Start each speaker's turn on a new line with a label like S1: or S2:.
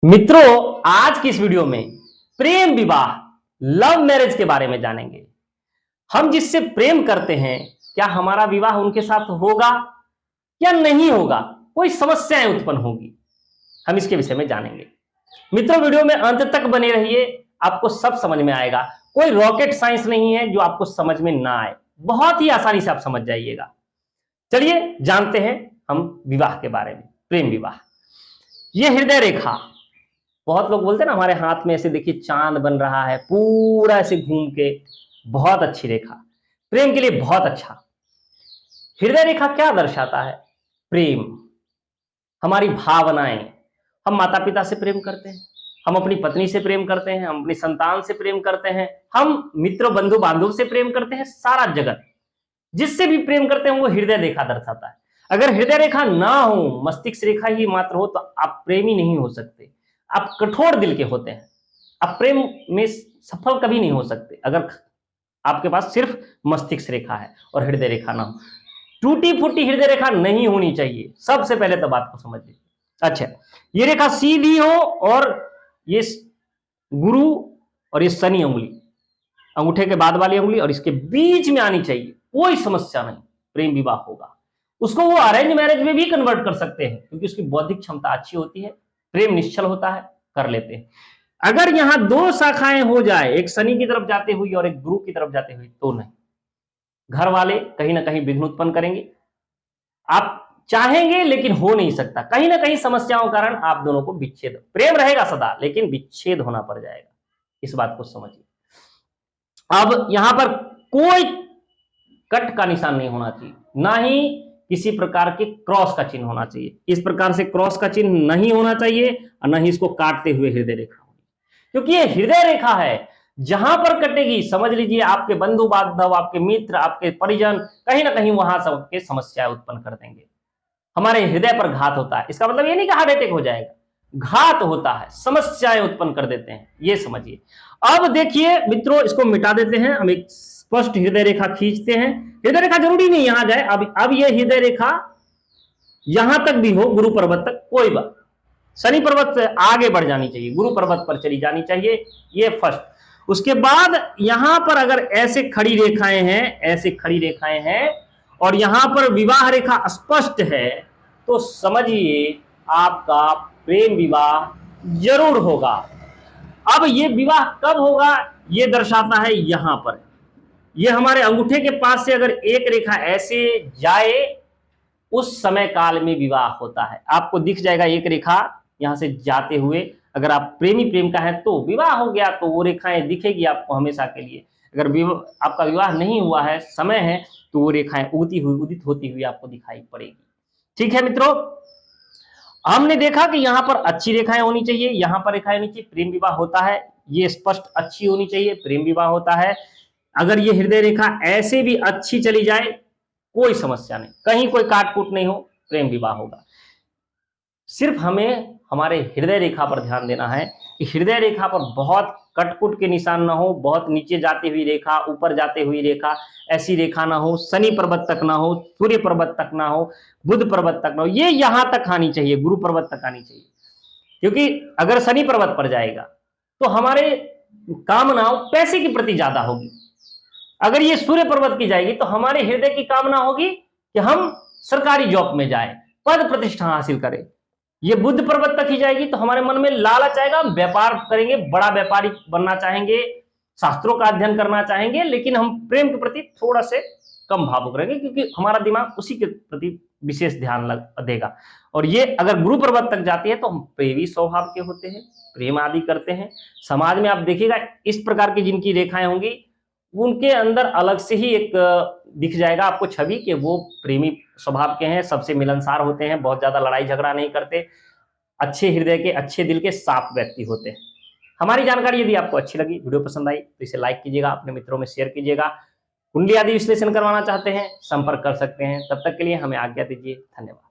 S1: मित्रों, आज की इस वीडियो में प्रेम विवाह लव मैरिज के बारे में जानेंगे। हम जिससे प्रेम करते हैं, क्या हमारा विवाह उनके साथ होगा या नहीं होगा, कोई समस्याएं उत्पन्न होगी, हम इसके विषय में जानेंगे। मित्रों, वीडियो में अंत तक बने रहिए, आपको सब समझ में आएगा। कोई रॉकेट साइंस नहीं है जो आपको समझ में ना आए, बहुत ही आसानी से आप समझ जाइएगा। चलिए जानते हैं हम विवाह के बारे में। प्रेम विवाह, यह हृदय रेखा, बहुत लोग बोलते हैं ना हमारे हाथ में ऐसे देखिए चांद बन रहा है पूरा ऐसे घूम के, बहुत अच्छी रेखा, प्रेम के लिए बहुत अच्छा। हृदय रेखा क्या दर्शाता है? प्रेम, हमारी भावनाएं। हम माता पिता से प्रेम करते हैं, हम अपनी पत्नी से प्रेम करते हैं, हम अपनी संतान से प्रेम करते हैं, हम मित्र बंधु बांधव से प्रेम करते हैं। सारा जगत जिससे भी प्रेम करते हैं वो हृदय रेखा दर्शाता है। अगर हृदय रेखा ना हो, मस्तिष्क रेखा ही मात्र हो, तो आप प्रेमी नहीं हो सकते। आप कठोर दिल के होते हैं, आप प्रेम में सफल कभी नहीं हो सकते अगर आपके पास सिर्फ मस्तिष्क रेखा है और हृदय रेखा ना हो। टूटी फूटी हृदय रेखा नहीं होनी चाहिए, सबसे पहले तो बात को समझ लीजिए। अच्छा, ये रेखा सीधी हो और ये गुरु और ये शनि उंगली, अंगूठे के बाद वाली उंगली और इसके बीच में आनी चाहिए, कोई समस्या नहीं, प्रेम विवाह होगा। उसको वो अरेंज मैरिज में भी कन्वर्ट कर सकते हैं क्योंकि उसकी बौद्धिक क्षमता अच्छी होती है, प्रेम निश्चल होता है, कर लेते हैं। अगर यहां दो शाखाएं हो जाए, एक शनि की तरफ जाते हुए और एक गुरु की तरफ जाते हुए, तो नहीं, घर वाले कहीं ना कहीं विघ्न उत्पन्न करेंगे। आप चाहेंगे लेकिन हो नहीं सकता, कहीं ना कहीं समस्याओं के कारण आप दोनों को विच्छेद, प्रेम रहेगा सदा लेकिन विच्छेद होना पड़ जाएगा। इस बात को समझिए। अब यहां पर कोई कट का निशान नहीं होना चाहिए, ना ही किसी प्रकार के क्रॉस का चिन्ह होना चाहिए। इस प्रकार से क्रॉस का चिन्ह नहीं होना चाहिए और न ही इसको काटते हुए हृदय रेखा होगी, क्योंकि ये हृदय रेखा है। जहां पर कटेगी समझ लीजिए आपके बंधु बांधव, आपके मित्र, आपके परिजन कहीं ना कहीं वहां सबके समस्याएं उत्पन्न कर देंगे। हमारे हृदय पर घात होता है, इसका मतलब ये नहीं कि हार्ट अटैक हो जाएगा, घात होता है, समस्याएं उत्पन्न कर देते हैं, ये समझिए। अब देखिए मित्रों, इसको मिटा देते हैं, हम एक स्पष्ट हृदय रेखा खींचते हैं। हृदय रेखा जरूरी नहीं यहां जाए, अब ये हृदय रेखा यहां तक भी हो, गुरु पर्वत तक, कोई बात, शनि पर्वत से आगे बढ़ जानी चाहिए, गुरु पर्वत पर चली जानी चाहिए, ये फर्स्ट। उसके बाद यहां पर अगर ऐसे खड़ी रेखाएं हैं, ऐसे खड़ी रेखाएं हैं और यहां पर विवाह रेखा स्पष्ट है, तो समझिए आपका प्रेम विवाह जरूर होगा। अब ये विवाह कब होगा ये दर्शाता है यहां पर, ये हमारे अंगूठे के पास से अगर एक रेखा ऐसे जाए, उस समय काल में विवाह होता है। आपको दिख जाएगा एक रेखा यहां से जाते हुए, अगर आप प्रेम का है तो विवाह हो गया, तो वो रेखाएं दिखेगी आपको हमेशा के लिए। अगर आपका विवाह नहीं हुआ है, समय है, तो वो रेखाएं उदित होती हुई आपको दिखाई पड़ेगी। ठीक है मित्रों, हमने देखा कि यहां पर अच्छी रेखाएं होनी चाहिए, यहां पर रेखाएं होनी चाहिए, प्रेम विवाह होता है। ये स्पष्ट अच्छी होनी चाहिए, प्रेम विवाह होता है। अगर ये हृदय रेखा ऐसे भी अच्छी चली जाए, कोई समस्या नहीं, कहीं कोई काटकूट नहीं हो, प्रेम विवाह होगा। सिर्फ हमें हमारे हृदय रेखा पर ध्यान देना है कि हृदय रेखा पर बहुत कटकुट के निशान ना हो, बहुत नीचे जाती हुई रेखा, ऊपर जाती हुई रेखा, ऐसी रेखा ना हो, शनि पर्वत तक ना हो, सूर्य पर्वत तक ना हो, बुध पर्वत तक ना हो, ये यहां तक आनी चाहिए, गुरु पर्वत तक आनी चाहिए। क्योंकि अगर शनि पर्वत पर जाएगा तो हमारे कामनाओं पैसे के प्रति ज्यादा होगी। अगर ये सूर्य पर्वत की जाएगी तो हमारे हृदय की कामना होगी कि हम सरकारी जॉब में जाएं, पद प्रतिष्ठा हासिल करें। ये बुध पर्वत तक ही जाएगी तो हमारे मन में लालच आएगा, हम व्यापार करेंगे, बड़ा व्यापारी बनना चाहेंगे, शास्त्रों का अध्ययन करना चाहेंगे, लेकिन हम प्रेम के प्रति थोड़ा से कम भावुक रहेंगे क्योंकि हमारा दिमाग उसी के प्रति विशेष ध्यान देगा। और ये अगर गुरु पर्वत तक जाती है तो हम प्रेमी स्वभाव के होते हैं, प्रेम आदि करते हैं। समाज में आप देखिएगा इस प्रकार की जिनकी रेखाएं होंगी, उनके अंदर अलग से ही एक दिख जाएगा आपको छवि कि वो प्रेमी स्वभाव के हैं, सबसे मिलनसार होते हैं, बहुत ज्यादा लड़ाई झगड़ा नहीं करते, अच्छे हृदय के, अच्छे दिल के, साफ व्यक्ति होते हैं। हमारी जानकारी यदि आपको अच्छी लगी, वीडियो पसंद आई तो इसे लाइक कीजिएगा, अपने मित्रों में शेयर कीजिएगा। कुंडली आदि विश्लेषण करवाना चाहते हैं, संपर्क कर सकते हैं। तब तक के लिए हमें आज्ञा दीजिए, धन्यवाद।